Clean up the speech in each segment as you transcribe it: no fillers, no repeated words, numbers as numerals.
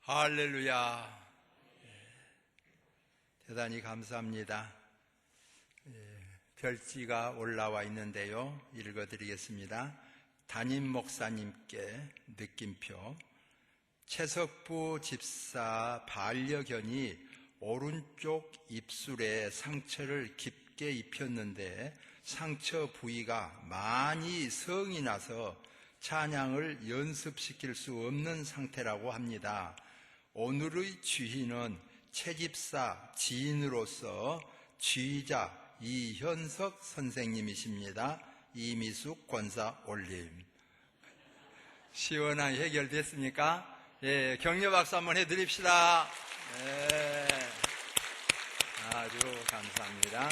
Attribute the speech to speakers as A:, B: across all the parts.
A: 할렐루야. 대단히 감사합니다. 별지가 올라와 있는데요, 읽어드리겠습니다. 담임 목사님께 느낌표. 최석부 집사 반려견이 오른쪽 입술에 상처를 깊게 입혔는데 상처 부위가 많이 성이 나서 찬양을 연습시킬 수 없는 상태라고 합니다. 오늘의 주인은 최집사 지인으로서 지휘자 이현석 선생님이십니다. 이미숙 권사 올림. 시원하게 해결됐습니까? 예, 격려 박수 한번 해드립시다. 예, 아주 감사합니다.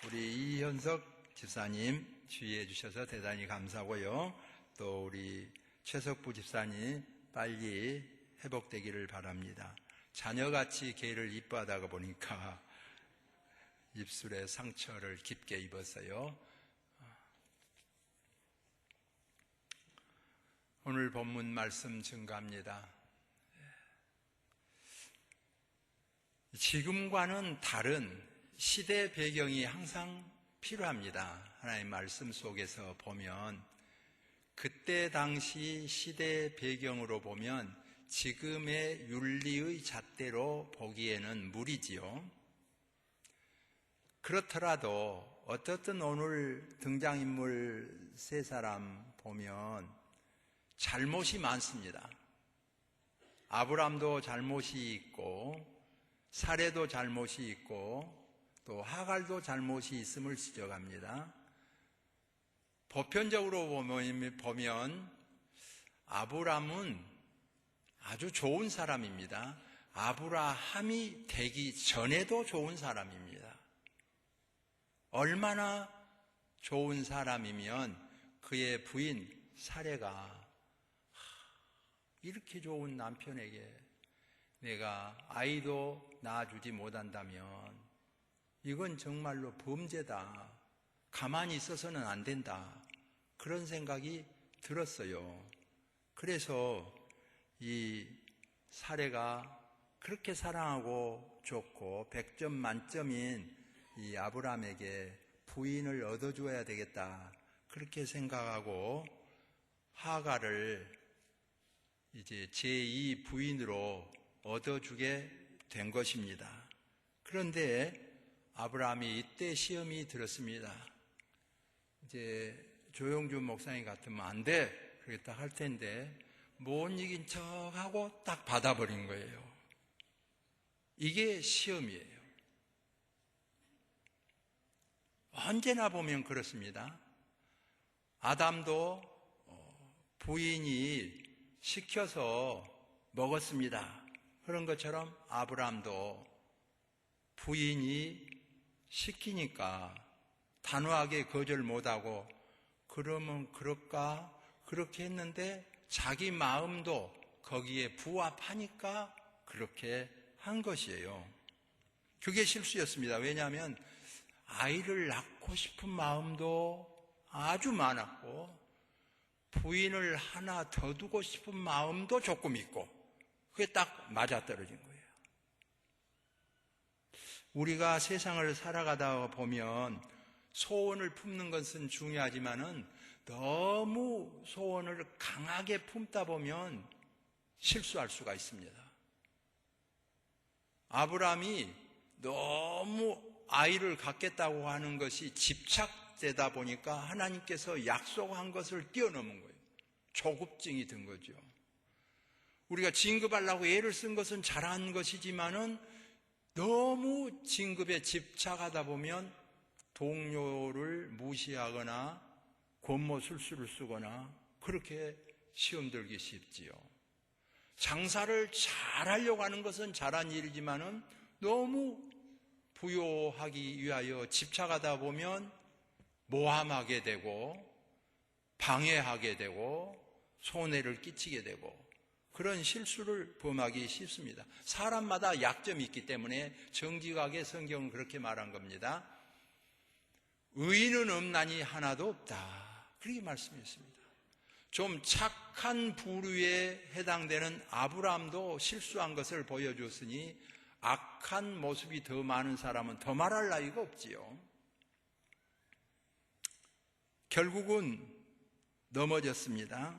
A: 우리 이현석 집사님 주의해 주셔서 대단히 감사하고요. 또 우리 최석부 집사님 빨리 회복되기를 바랍니다. 자녀같이 걔를 이뻐하다가 보니까 입술에 상처를 깊게 입었어요. 오늘 본문 말씀 증거합니다. 지금과는 다른 시대 배경이 항상 필요합니다. 하나님의 말씀 속에서 보면 그때 당시 시대 배경으로 보면 지금의 윤리의 잣대로 보기에는 무리지요. 그렇더라도 어떻든 오늘 등장인물 세 사람 보면 잘못이 많습니다. 아브람도 잘못이 있고 사레도 잘못이 있고 또 하갈도 잘못이 있음을 지적합니다. 보편적으로 보면 아브람은 아주 좋은 사람입니다. 아브라함이 되기 전에도 좋은 사람입니다. 얼마나 좋은 사람이면 그의 부인 사레가 이렇게 좋은 남편에게 내가 아이도 낳아주지 못한다면 이건 정말로 범죄다. 가만히 있어서는 안 된다. 그런 생각이 들었어요. 그래서 이 사레가 그렇게 사랑하고 좋고 100점 만점인 이 아브라함에게 부인을 얻어줘야 되겠다. 그렇게 생각하고 하갈을 이제 제2 부인으로 얻어주게 된 것입니다. 그런데 아브라함이 이때 시험이 들었습니다. 이제 조용준 목사님 같으면 안 돼. 그러겠다 할 텐데 못 이긴 척하고 딱 받아버린 거예요. 이게 시험이에요. 언제나 보면 그렇습니다. 아담도 부인이 시켜서 먹었습니다. 그런 것처럼 아브라함도 부인이 시키니까 단호하게 거절 못하고 그러면 그럴까? 그렇게 했는데 자기 마음도 거기에 부합하니까 그렇게 한 것이에요. 그게 실수였습니다. 왜냐하면 아이를 낳고 싶은 마음도 아주 많았고 부인을 하나 더 두고 싶은 마음도 조금 있고 그게 딱 맞아떨어진 거예요. 우리가 세상을 살아가다 보면 소원을 품는 것은 중요하지만은 너무 소원을 강하게 품다 보면 실수할 수가 있습니다. 아브라함이 너무 아이를 갖겠다고 하는 것이 집착되다 보니까 하나님께서 약속한 것을 뛰어넘은 거예요. 조급증이 든 거죠. 우리가 진급하려고 애를 쓴 것은 잘한 것이지만은 너무 진급에 집착하다 보면 동료를 무시하거나 권모술수를 쓰거나 그렇게 시험 들기 쉽지요. 장사를 잘하려고 하는 것은 잘한 일이지만은 너무 부요하기 위하여 집착하다 보면 모함하게 되고 방해하게 되고 손해를 끼치게 되고 그런 실수를 범하기 쉽습니다. 사람마다 약점이 있기 때문에 정직하게 성경은 그렇게 말한 겁니다. 의인은 없나니 하나도 없다. 그렇게 말씀했습니다. 좀 착한 부류에 해당되는 아브라함도 실수한 것을 보여줬으니 악한 모습이 더 많은 사람은 더 말할 나위가 없지요. 결국은 넘어졌습니다.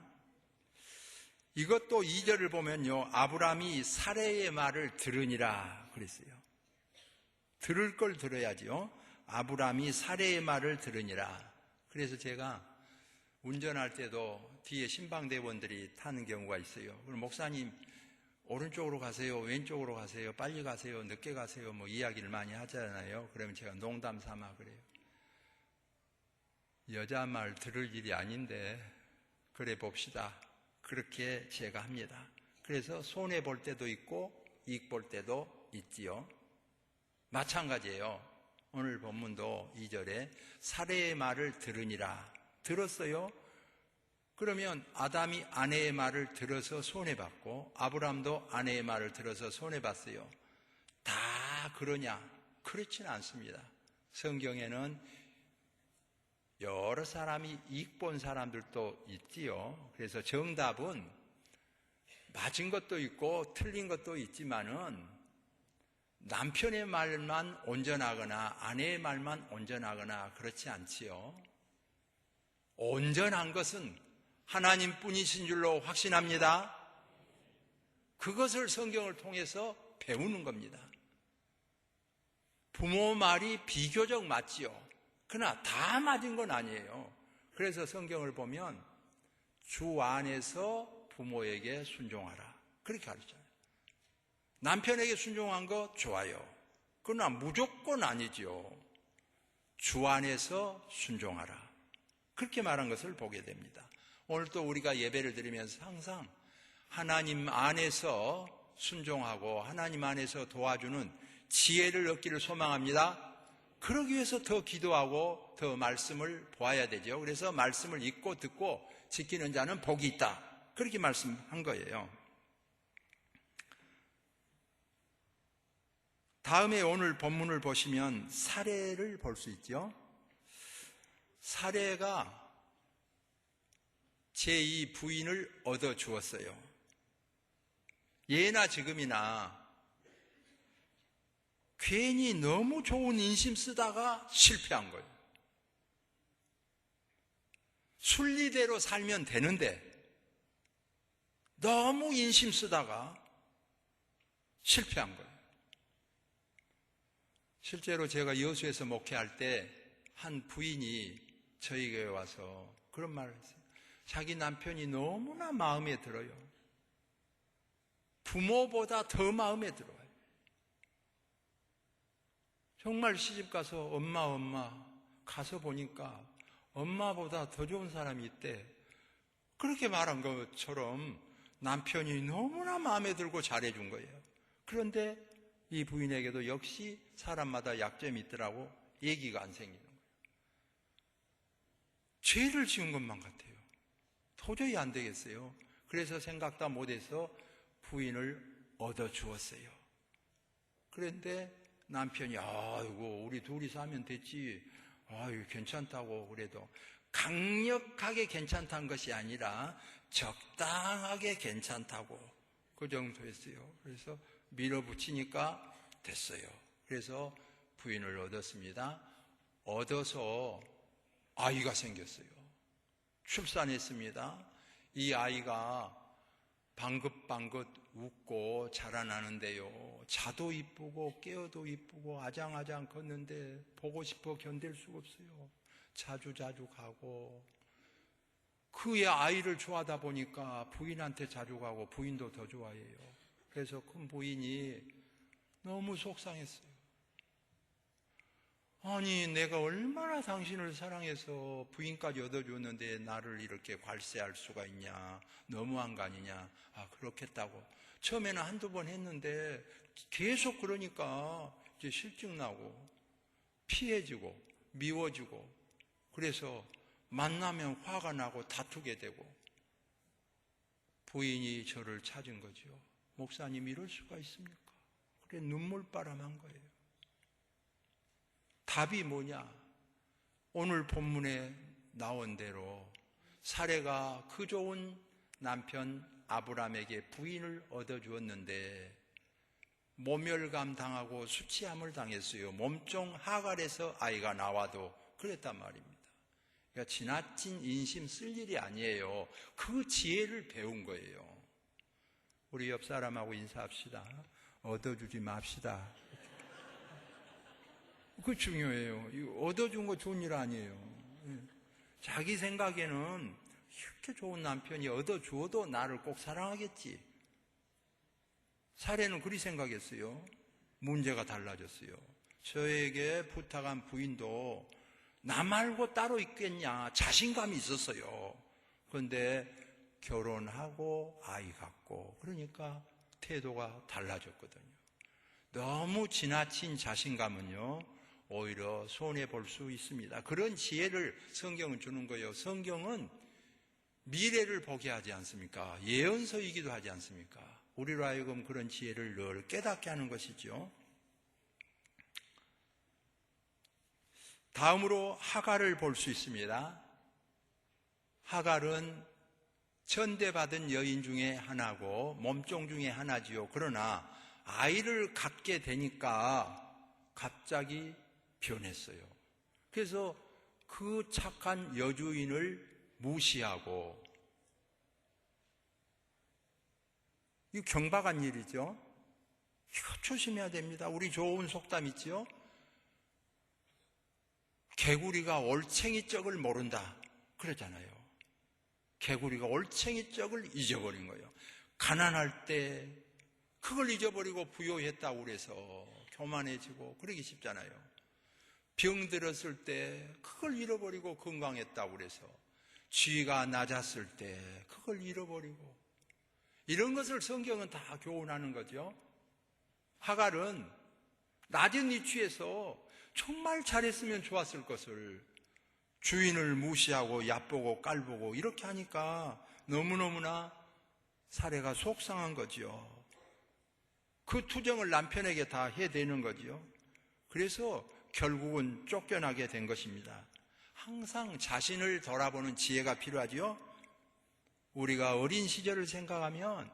A: 이것도 2절을 보면요, 아브라함이 사레의 말을 들으니라 그랬어요. 들을 걸 들어야지요. 아브라함이 사레의 말을 들으니라. 그래서 제가 운전할 때도 뒤에 신방대원들이 타는 경우가 있어요. 그럼 목사님 오른쪽으로 가세요, 왼쪽으로 가세요, 빨리 가세요, 늦게 가세요, 뭐 이야기를 많이 하잖아요. 그러면 제가 농담 삼아 그래요. 여자 말 들을 일이 아닌데 그래 봅시다. 그렇게 제가 합니다. 그래서 손해 볼 때도 있고 이익 볼 때도 있지요. 마찬가지예요. 오늘 본문도 2절에 사레의 말을 들으니라. 들었어요? 그러면 아담이 아내의 말을 들어서 손해봤고 아브라함도 아내의 말을 들어서 손해봤어요. 다 그러냐? 그렇지는 않습니다. 성경에는 여러 사람이 이익 본 사람들도 있지요. 그래서 정답은 맞은 것도 있고 틀린 것도 있지만은 남편의 말만 온전하거나 아내의 말만 온전하거나 그렇지 않지요. 온전한 것은 하나님뿐이신 줄로 확신합니다. 그것을 성경을 통해서 배우는 겁니다. 부모 말이 비교적 맞지요. 그러나 다 맞은 건 아니에요. 그래서 성경을 보면 주 안에서 부모에게 순종하라. 그렇게 가르쳐요. 남편에게 순종한 거 좋아요. 그러나 무조건 아니지요. 주 안에서 순종하라. 그렇게 말한 것을 보게 됩니다. 오늘 또 우리가 예배를 드리면서 항상 하나님 안에서 순종하고 하나님 안에서 도와주는 지혜를 얻기를 소망합니다. 그러기 위해서 더 기도하고 더 말씀을 보아야 되죠. 그래서 말씀을 읽고 듣고 지키는 자는 복이 있다. 그렇게 말씀한 거예요. 다음에 오늘 본문을 보시면 사레를 볼 수 있죠. 사레가 제2 부인을 얻어 주었어요. 예나 지금이나 괜히 너무 좋은 인심 쓰다가 실패한 거예요. 순리대로 살면 되는데 너무 인심 쓰다가 실패한 거예요. 실제로 제가 여수에서 목회할 때 한 부인이 저희 교회에 와서 그런 말을 했어요. 자기 남편이 너무나 마음에 들어요. 부모보다 더 마음에 들어요. 정말 시집가서 엄마 가서 보니까 엄마보다 더 좋은 사람이 있대. 그렇게 말한 것처럼 남편이 너무나 마음에 들고 잘해준 거예요. 그런데 이 부인에게도 역시 사람마다 약점이 있더라고. 얘기가 안 생기는 거예요. 죄를 지은 것만 같아요. 도저히 안 되겠어요. 그래서 생각도 못해서 부인을 얻어주었어요. 그런데 남편이 아이고 우리 둘이 사면 됐지. 아유 괜찮다고 그래도 강력하게 괜찮다는 것이 아니라 적당하게 괜찮다고 그 정도였어요. 그래서 밀어붙이니까 됐어요. 그래서 부인을 얻었습니다. 얻어서 아이가 생겼어요. 출산했습니다. 이 아이가 방긋방긋 웃고 자라나는데요. 자도 이쁘고 깨어도 이쁘고 아장아장 걷는데 보고 싶어 견딜 수가 없어요. 자주 가고 그의 아이를 좋아하다 보니까 부인한테 자주 가고 부인도 더 좋아해요. 그래서 큰 부인이 너무 속상했어요. 아니 내가 얼마나 당신을 사랑해서 부인까지 얻어줬는데 나를 이렇게 괄세할 수가 있냐. 너무한 거 아니냐. 아 그렇겠다고 처음에는 한두 번 했는데 계속 그러니까 이제 실증 나고 피해지고 미워지고 그래서 만나면 화가 나고 다투게 되고 부인이 저를 찾은 거죠. 목사님 이럴 수가 있습니까? 그래 눈물바람한 거예요. 답이 뭐냐? 오늘 본문에 나온 대로 사레가 그 좋은 남편 아브람에게 부인을 얻어주었는데 모멸감 당하고 수치함을 당했어요. 몸종 하갈에서 아이가 나와도 그랬단 말입니다. 그러니까 지나친 인심 쓸 일이 아니에요. 그 지혜를 배운 거예요. 우리 옆 사람하고 인사합시다. 얻어주지 맙시다. 그거 중요해요. 얻어준 거 좋은 일 아니에요. 자기 생각에는 이렇게 좋은 남편이 얻어주어도 나를 꼭 사랑하겠지. 사례는 그리 생각했어요. 문제가 달라졌어요. 저에게 부탁한 부인도 나 말고 따로 있겠냐 자신감이 있었어요. 그런데 결혼하고 아이 갖고 그러니까 태도가 달라졌거든요. 너무 지나친 자신감은요 오히려 손해볼 수 있습니다. 그런 지혜를 성경은 주는 거예요. 성경은 미래를 보게 하지 않습니까? 예언서이기도 하지 않습니까? 우리로 하여금 그런 지혜를 늘 깨닫게 하는 것이죠. 다음으로 하갈을 볼 수 있습니다. 하갈은 천대받은 여인 중에 하나고 몸종 중에 하나지요. 그러나 아이를 갖게 되니까 갑자기 변했어요. 그래서 그 착한 여주인을 무시하고, 이거 경박한 일이죠. 이거 조심해야 됩니다. 우리 좋은 속담 있죠. 개구리가 올챙이 쩍을 모른다 그러잖아요. 개구리가 올챙이 쩍을 잊어버린 거예요. 가난할 때 그걸 잊어버리고 부유했다고 그래서 교만해지고 그러기 쉽잖아요. 병들었을 때 그걸 잃어버리고 건강했다고 그래서, 지위가 낮았을 때 그걸 잃어버리고, 이런 것을 성경은 다 교훈하는 거죠. 하갈은 낮은 위치에서 정말 잘했으면 좋았을 것을 주인을 무시하고 얕보고 깔보고 이렇게 하니까 너무너무나 사례가 속상한 거죠. 그 투정을 남편에게 다 해대는 거죠. 그래서 결국은 쫓겨나게 된 것입니다. 항상 자신을 돌아보는 지혜가 필요하지요. 우리가 어린 시절을 생각하면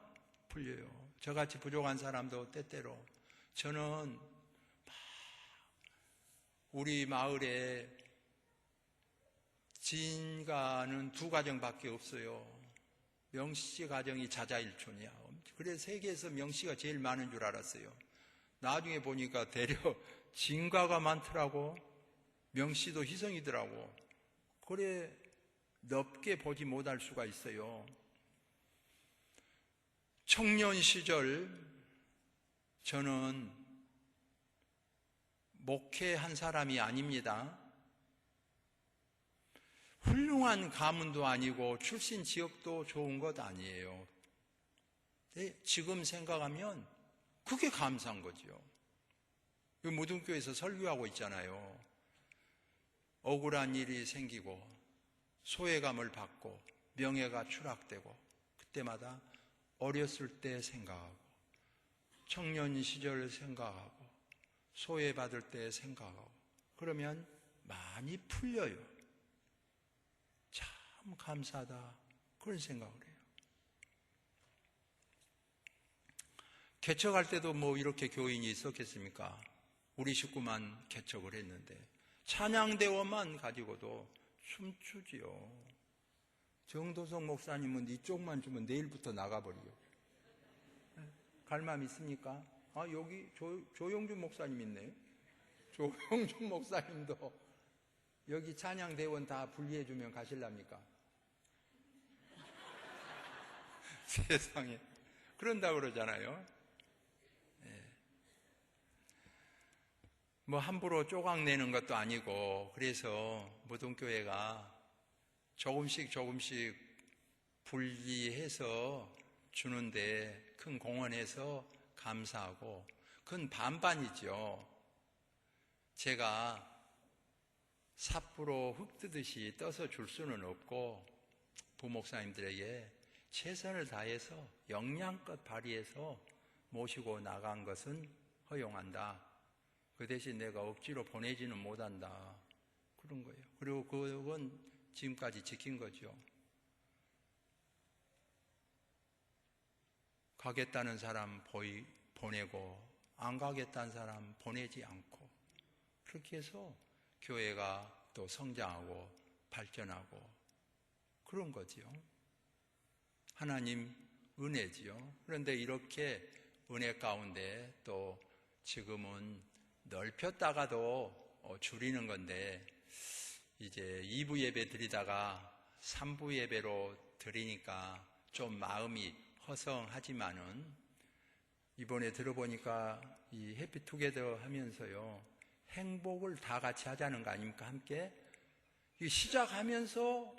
A: 풀려요. 저같이 부족한 사람도 때때로, 저는 우리 마을에 지인가는 2가정밖에 없어요. 명씨 가정이 자자일촌이야. 그래서 세계에서 명씨가 제일 많은 줄 알았어요. 나중에 보니까 대려 진가가 많더라고. 명씨도 희성이더라고. 그래 넓게 보지 못할 수가 있어요. 청년 시절 저는 목회한 사람이 아닙니다. 훌륭한 가문도 아니고 출신 지역도 좋은 것 아니에요. 지금 생각하면 그게 감사한 거죠. 무등교에서 설교하고 있잖아요. 억울한 일이 생기고 소외감을 받고 명예가 추락되고, 그때마다 어렸을 때 생각하고 청년 시절 생각하고 소외받을 때 생각하고 그러면 많이 풀려요. 참 감사하다 그런 생각을 해요. 개척할 때도 뭐 이렇게 교인이 있었겠습니까? 우리 식구만 개척을 했는데 찬양대원만 가지고도 춤추지요. 정도성 목사님은 이쪽만 주면 내일부터 나가버리요. 갈 마음 있습니까? 아, 여기 조용준 목사님 있네요. 조용준 목사님도 여기 찬양대원 다 분리해주면 가실랍니까? 세상에 그런다고 그러잖아요. 뭐 함부로 조각내는 것도 아니고, 그래서 무등교회가 조금씩 분리해서 주는데 큰 공헌해서 감사하고, 그건 반반이죠. 제가 삿부로 흙 뜨듯이 떠서 줄 수는 없고, 부목사님들에게 최선을 다해서 역량껏 발휘해서 모시고 나간 것은 허용한다. 그 대신 내가 억지로 보내지는 못한다. 그런 거예요. 그리고 그건 지금까지 지킨 거죠. 가겠다는 사람 보내고 안 가겠다는 사람 보내지 않고 그렇게 해서 교회가 또 성장하고 발전하고 그런 거지요. 하나님 은혜지요. 그런데 이렇게 은혜 가운데 또 지금은 넓혔다가도 줄이는 건데 이제 2부 예배 드리다가 3부 예배로 드리니까 좀 마음이 허성하지만은 이번에 들어보니까 이 해피투게더 하면서요 행복을 다 같이 하자는 거 아닙니까? 함께 시작하면서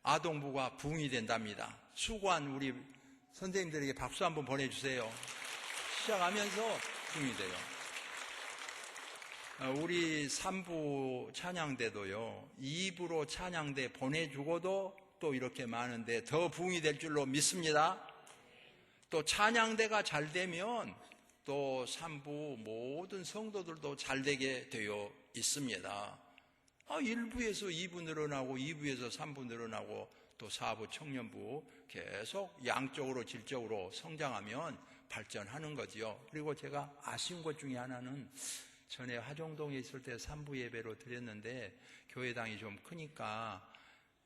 A: 아동부가 부흥이 된답니다. 수고한 우리 선생님들에게 박수 한번 보내주세요. 시작하면서 부흥이 돼요. 우리 3부 찬양대도요 2부로 찬양대 보내주고도 또 이렇게 많은데 더 부흥이 될 줄로 믿습니다. 또 찬양대가 잘 되면 또 3부 모든 성도들도 잘 되게 되어 있습니다. 1부에서 2부 늘어나고 2부에서 3부 늘어나고 또 4부 청년부 계속 양적으로 질적으로 성장하면 발전하는 거지요. 그리고 제가 아쉬운 것 중에 하나는 전에 화정동에 있을 때 3부 예배로 드렸는데 교회당이 좀 크니까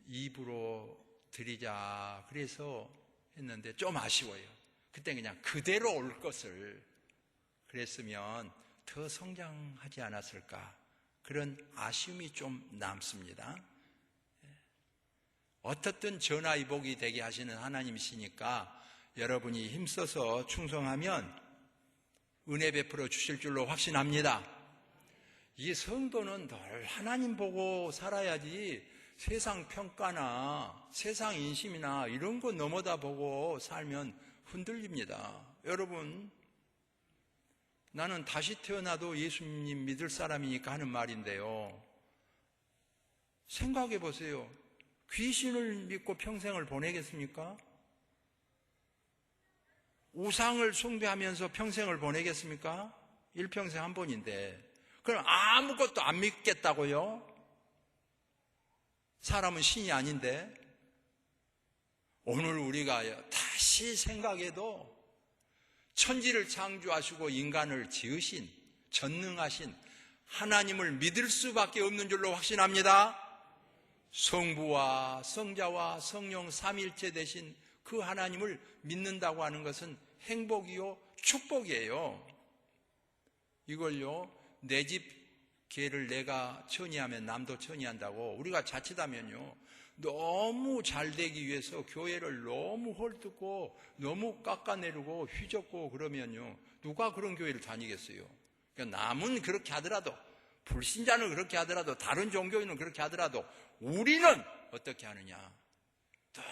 A: 2부로 드리자 그래서 했는데 좀 아쉬워요. 그때 그냥 그대로 올 것을 그랬으면 더 성장하지 않았을까 그런 아쉬움이 좀 남습니다. 어떻든 전화위복이 되게 하시는 하나님이시니까 여러분이 힘써서 충성하면 은혜 베풀어 주실 줄로 확신합니다. 이 성도는 늘 하나님 보고 살아야지 세상 평가나 세상 인심이나 이런 거 넘어다 보고 살면 흔들립니다. 여러분, 나는 다시 태어나도 예수님 믿을 사람이니까 하는 말인데요. 생각해 보세요. 귀신을 믿고 평생을 보내겠습니까? 우상을 숭배하면서 평생을 보내겠습니까? 일평생 한 번인데. 그럼 아무것도 안 믿겠다고요? 사람은 신이 아닌데. 오늘 우리가 다시 생각해도 천지를 창조하시고 인간을 지으신 전능하신 하나님을 믿을 수밖에 없는 줄로 확신합니다. 성부와 성자와 성령 삼위일체 되신 그 하나님을 믿는다고 하는 것은 행복이요 축복이에요. 이걸요 내 집 개를 내가 천이하면 남도 천이한다고 우리가 자칫하면요 너무 잘되기 위해서 교회를 너무 헐뜯고 너무 깎아내리고 휘젓고 그러면요 누가 그런 교회를 다니겠어요? 그러니까 남은 그렇게 하더라도 불신자는 그렇게 하더라도 다른 종교인은 그렇게 하더라도 우리는 어떻게 하느냐? 늘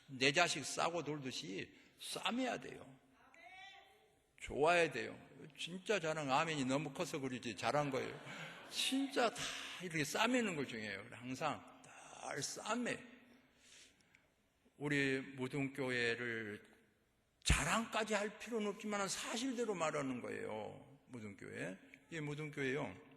A: 내 자식 싸고 돌듯이 싸매야 돼요. 좋아야 돼요. 진짜 자랑 아멘이 너무 커서 그러지 잘한 거예요. 진짜 다 이렇게 싸매는 것 중이에요. 항상 늘 싸매. 우리 무등교회를 자랑까지 할 필요는 없지만 사실대로 말하는 거예요. 무등교회. 이 무등교회요.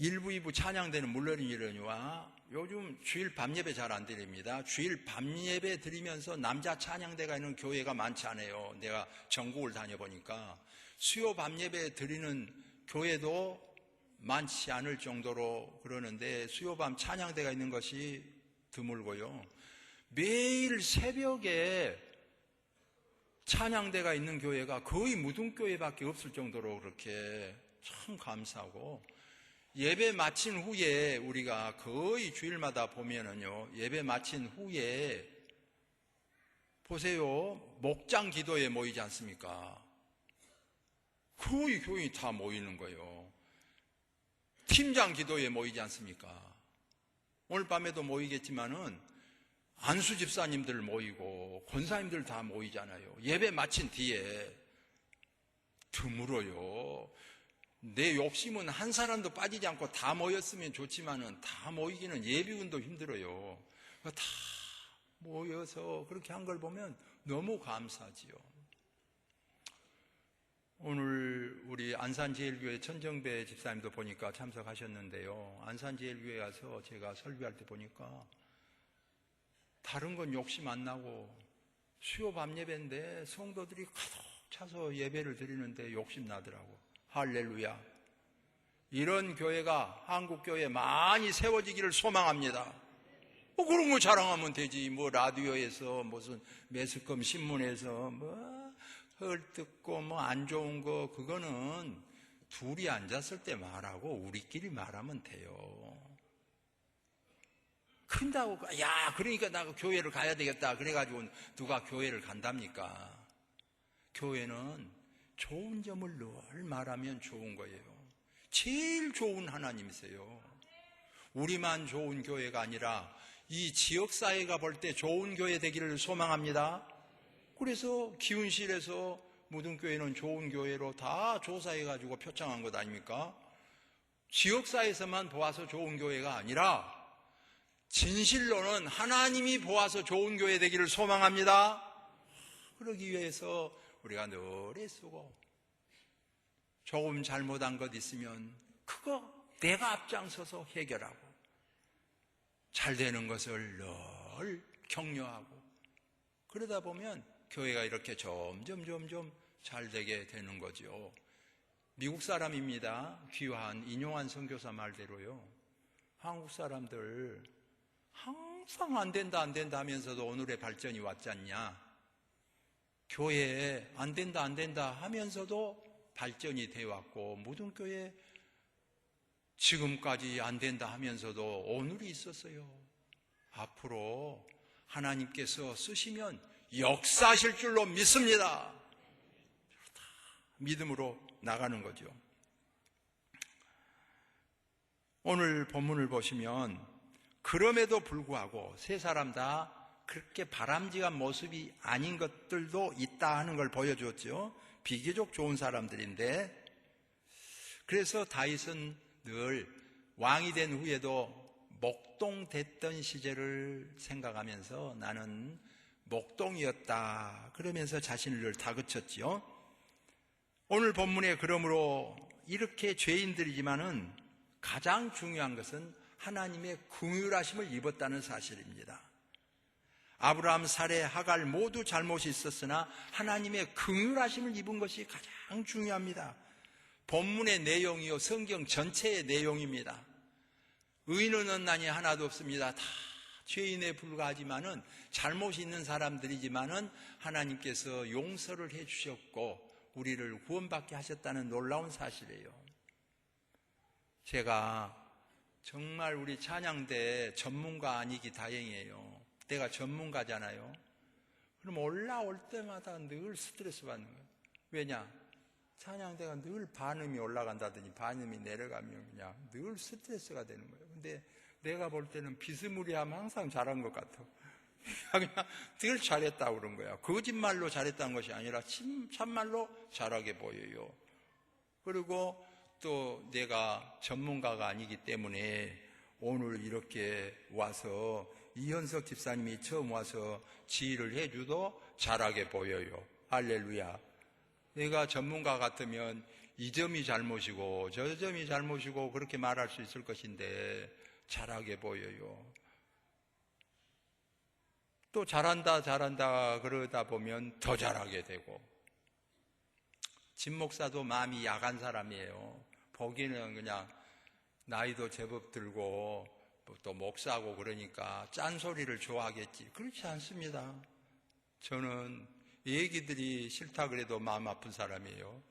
A: 1부, 2부 찬양대는 물론이려니와 요즘 주일 밤예배 잘 안 드립니다. 주일 밤예배 드리면서 남자 찬양대가 있는 교회가 많지 않아요. 내가 전국을 다녀보니까 수요 밤예배 드리는 교회도 많지 않을 정도로 그러는데 수요 밤 찬양대가 있는 것이 드물고요. 매일 새벽에 찬양대가 있는 교회가 거의 무등교회밖에 없을 정도로 그렇게 참 감사하고 예배 마친 후에 우리가 거의 주일마다 보면은요 예배 마친 후에 보세요 목장 기도에 모이지 않습니까? 거의 교인이 다 모이는 거예요. 팀장 기도에 모이지 않습니까? 오늘 밤에도 모이겠지만은 안수 집사님들 모이고 권사님들 다 모이잖아요. 예배 마친 뒤에 드물어요. 내 욕심은 한 사람도 빠지지 않고 다 모였으면 좋지만은 다 모이기는 예비군도 힘들어요. 다 모여서 그렇게 한 걸 보면 너무 감사하지요. 오늘 우리 안산제일교회 천정배 집사님도 보니까 참석하셨는데요. 안산제일교회 가서 제가 설교할 때 보니까 다른 건 욕심 안 나고 수요 밤 예배인데 성도들이 가득 차서 예배를 드리는데 욕심나더라고. 할렐루야. 이런 교회가 한국 교회에 많이 세워지기를 소망합니다. 그런 거 자랑하면 되지. 라디오에서 무슨 매스컴 신문에서 헐뜯고 안 좋은 거, 그거는 둘이 앉았을 때 말하고 우리끼리 말하면 돼요. 큰다고, 그러니까 나 교회를 가야 되겠다 그래가지고 누가 교회를 간답니까? 교회는 좋은 점을 늘 말하면 좋은 거예요. 제일 좋은 하나님이세요. 우리만 좋은 교회가 아니라 이 지역사회가 볼 때 좋은 교회 되기를 소망합니다. 그래서 기운실에서 무등교회는 좋은 교회로 다 조사해가지고 표창한 것 아닙니까? 지역사회에서만 보아서 좋은 교회가 아니라 진실로는 하나님이 보아서 좋은 교회 되기를 소망합니다. 그러기 위해서 우리가 늘 애쓰고, 조금 잘못한 것 있으면 그거 내가 앞장서서 해결하고, 잘 되는 것을 늘 격려하고, 그러다 보면 교회가 이렇게 점점 잘 되게 되는 거죠. 미국 사람입니다. 귀한 인용한 선교사 말대로요, 한국 사람들 항상 안 된다 하면서도 오늘의 발전이 왔지 않냐. 교회에 안 된다 하면서도 발전이 되어 왔고, 무등교회 지금까지 안 된다 하면서도 오늘이 있었어요. 앞으로 하나님께서 쓰시면 역사하실 줄로 믿습니다. 믿음으로 나가는 거죠. 오늘 본문을 보시면 그럼에도 불구하고 세 사람 다 그렇게 바람직한 모습이 아닌 것들도 있다 하는 걸 보여주었죠. 비교적 좋은 사람들인데, 그래서 다윗은 늘 왕이 된 후에도 목동됐던 시절을 생각하면서 나는 목동이었다 그러면서 자신을 늘 다그쳤지요. 오늘 본문에 그러므로 이렇게 죄인들이지만은 가장 중요한 것은 하나님의 긍휼하심을 입었다는 사실입니다. 아브라함, 사레, 하갈 모두 잘못이 있었으나 하나님의 긍휼하심을 입은 것이 가장 중요합니다. 본문의 내용이요, 성경 전체의 내용입니다. 의인은 없나니 하나도 없습니다. 다 죄인에 불과하지만은, 잘못이 있는 사람들이지만은 하나님께서 용서를 해주셨고 우리를 구원받게 하셨다는 놀라운 사실이에요. 제가 정말 우리 찬양대 전문가 아니기 다행이에요. 내가 전문가잖아요. 그럼 올라올 때마다 늘 스트레스 받는 거예요. 왜냐? 찬양대가 늘 반음이 올라간다더니 반음이 내려가면 그냥 늘 스트레스가 되는 거예요. 근데 내가 볼 때는 비스무리하면 항상 잘한 것 같아. 그냥 늘 잘했다고 그런 거야. 거짓말로 잘했다는 것이 아니라 참말로 잘하게 보여요. 그리고 또 내가 전문가가 아니기 때문에 오늘 이렇게 와서 이현석 집사님이 처음 와서 지휘를 해줘도 잘하게 보여요. 할렐루야. 내가 전문가 같으면 이 점이 잘못이고 저 점이 잘못이고 그렇게 말할 수 있을 것인데 잘하게 보여요. 또 잘한다 그러다 보면 더 잘하게 되고. 진 목사도 마음이 약한 사람이에요. 보기는 그냥 나이도 제법 들고 또 목사고 그러니까 짠소리를 좋아하겠지. 그렇지 않습니다. 저는 얘기들이 싫다 그래도 마음 아픈 사람이에요.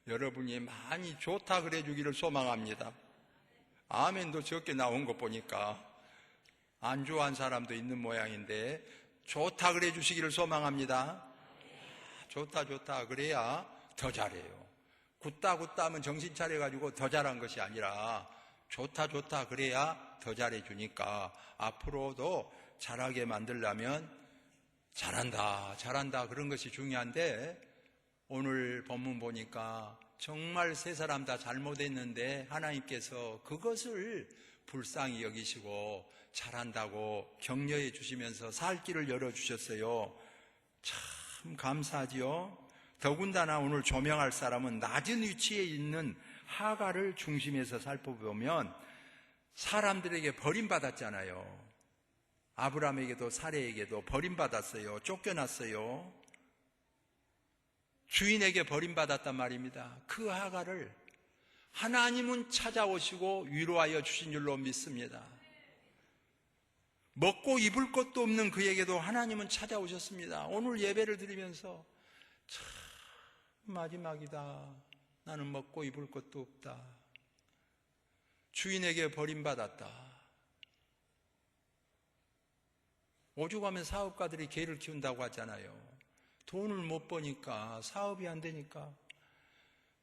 A: 여러분이 많이 좋다 그래 주기를 소망합니다. 아멘도 적게 나온 거 보니까 안 좋아한 사람도 있는 모양인데 좋다 그래 주시기를 소망합니다. 좋다 그래야 더 잘해요. 굳다 하면 정신 차려가지고 더 잘한 것이 아니라 좋다 그래야 더 잘해 주니까 앞으로도 잘하게 만들려면 잘한다 그런 것이 중요한데, 오늘 본문 보니까 정말 세 사람 다 잘못했는데 하나님께서 그것을 불쌍히 여기시고 잘한다고 격려해 주시면서 살 길을 열어주셨어요. 참 감사하지요. 더군다나 오늘 조명할 사람은 낮은 위치에 있는 하갈을 중심에서 살펴보면 사람들에게 버림받았잖아요. 아브라함에게도 사레에게도 버림받았어요. 쫓겨났어요. 주인에게 버림받았단 말입니다. 그 하갈을 하나님은 찾아오시고 위로하여 주신 줄로 믿습니다. 먹고 입을 것도 없는 그에게도 하나님은 찾아오셨습니다. 오늘 예배를 드리면서 참 마지막이다. 나는 먹고 입을 것도 없다. 주인에게 버림받았다. 오죽하면 사업가들이 개를 키운다고 하잖아요. 돈을 못 버니까, 사업이 안 되니까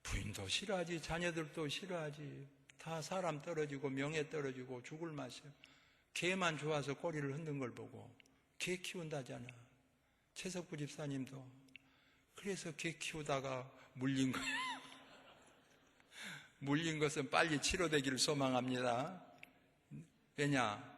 A: 부인도 싫어하지, 자녀들도 싫어하지. 다 사람 떨어지고 명예 떨어지고 죽을 맛이야. 개만 좋아서 꼬리를 흔든 걸 보고 개 키운다잖아. 최석부 집사님도 그래서 개 키우다가 물린 거예요. 물린 것은 빨리 치료되기를 소망합니다. 왜냐?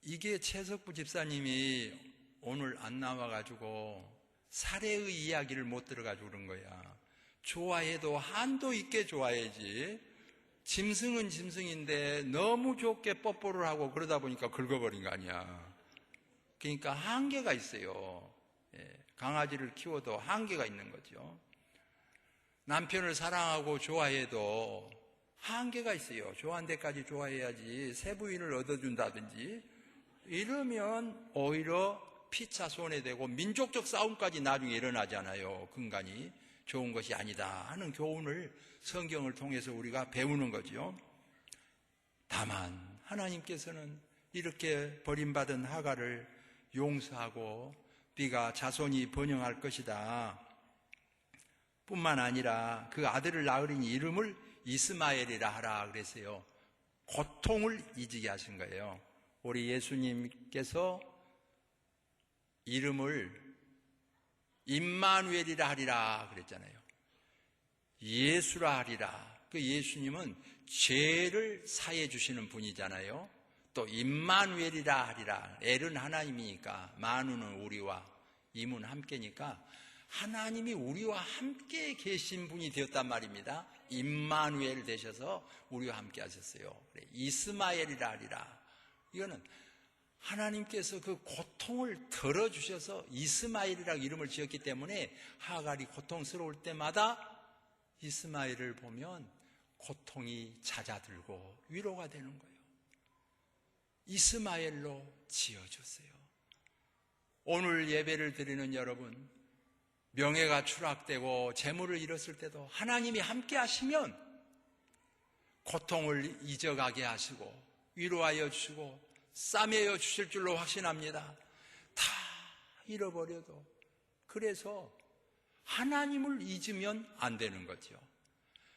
A: 이게 최석부 집사님이 오늘 안 나와가지고 사례의 이야기를 못 들어가지고 그런 거야. 좋아해도 한도 있게 좋아해야지. 짐승은 짐승인데 너무 좋게 뽀뽀를 하고 그러다 보니까 긁어버린 거 아니야. 그러니까 한계가 있어요. 강아지를 키워도 한계가 있는 거죠. 남편을 사랑하고 좋아해도 한계가 있어요. 좋아한 데까지 좋아해야지. 새 부인을 얻어준다든지 이러면 오히려 피차 손해되고 민족적 싸움까지 나중에 일어나잖아요. 근간이 좋은 것이 아니다 하는 교훈을 성경을 통해서 우리가 배우는 거죠. 다만 하나님께서는 이렇게 버림받은 하갈을 용서하고 네가 자손이 번영할 것이다 뿐만 아니라 그 아들을 낳으리니 이름을 이스마엘이라 하라 그랬어요. 고통을 잊게 하신 거예요. 우리 예수님께서 이름을 임마누엘이라 하리라 그랬잖아요. 예수라 하리라. 그 예수님은 죄를 사해 주시는 분이잖아요. 또 임마누엘이라 하리라. 엘은 하나님이니까 마누는 우리와 임은 함께니까 하나님이 우리와 함께 계신 분이 되었단 말입니다. 임마누엘 되셔서 우리와 함께 하셨어요. 이스마엘이라 하리라. 이거는 하나님께서 그 고통을 덜어주셔서 이스마엘이라고 이름을 지었기 때문에 하갈이 고통스러울 때마다 이스마엘을 보면 고통이 잦아들고 위로가 되는 거예요. 이스마엘로 지어줬어요. 오늘 예배를 드리는 여러분, 명예가 추락되고 재물을 잃었을 때도 하나님이 함께 하시면 고통을 잊어가게 하시고 위로하여 주시고 싸매어 주실 줄로 확신합니다. 다 잃어버려도. 그래서 하나님을 잊으면 안 되는 거죠.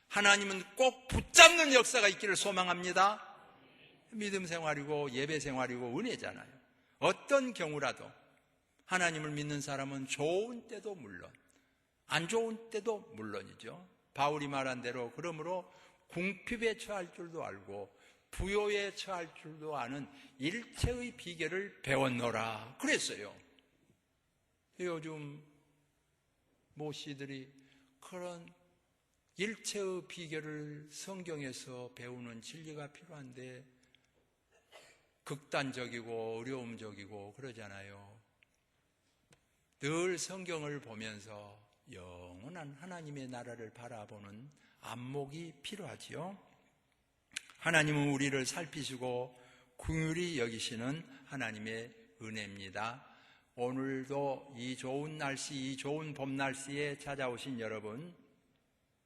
A: 하나님은 꼭 붙잡는 역사가 있기를 소망합니다. 믿음 생활이고 예배 생활이고 은혜잖아요. 어떤 경우라도 하나님을 믿는 사람은 좋은 때도 물론 안 좋은 때도 물론이죠. 바울이 말한 대로 그러므로 궁핍에 처할 줄도 알고 부요에 처할 줄도 아는 일체의 비결을 배웠노라 그랬어요. 요즘 모씨들이 그런 일체의 비결을 성경에서 배우는 진리가 필요한데 극단적이고 어려움적이고 그러잖아요. 늘 성경을 보면서 영원한 하나님의 나라를 바라보는 안목이 필요하지요. 하나님은 우리를 살피시고 긍휼히 여기시는 하나님의 은혜입니다. 오늘도 이 좋은 날씨, 이 좋은 봄 날씨에 찾아오신 여러분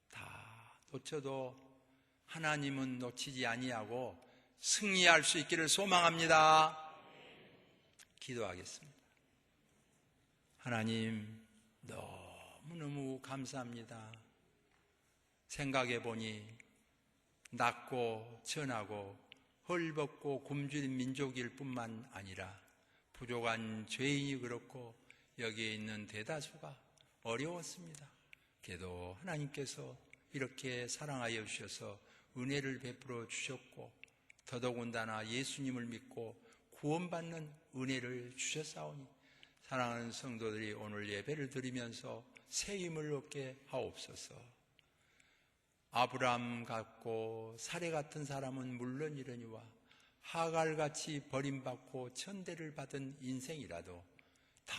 A: 다 놓쳐도 하나님은 놓치지 아니하고 승리할 수 있기를 소망합니다. 기도하겠습니다. 하나님 너무너무 감사합니다. 생각해보니 낮고 천하고 헐벗고 굶주린 민족일 뿐만 아니라 부족한 죄인이 그렇고 여기에 있는 대다수가 어려웠습니다. 그래도 하나님께서 이렇게 사랑하여 주셔서 은혜를 베풀어 주셨고 더더군다나 예수님을 믿고 구원받는 은혜를 주셨사오니 사랑하는 성도들이 오늘 예배를 드리면서 새 힘을 얻게 하옵소서. 아브라함 같고 사례 같은 사람은 물론이러니와 하갈같이 버림받고 천대를 받은 인생이라도 다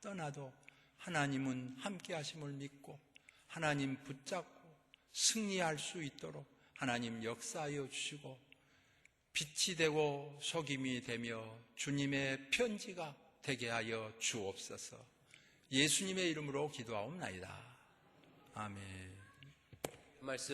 A: 떠나도 하나님은 함께 하심을 믿고 하나님 붙잡고 승리할 수 있도록 하나님 역사하여 주시고 빛이 되고 속임이 되며 주님의 편지가 되게 하여 주옵소서. 예수님의 이름으로 기도하옵나이다. 아멘.
B: 말씀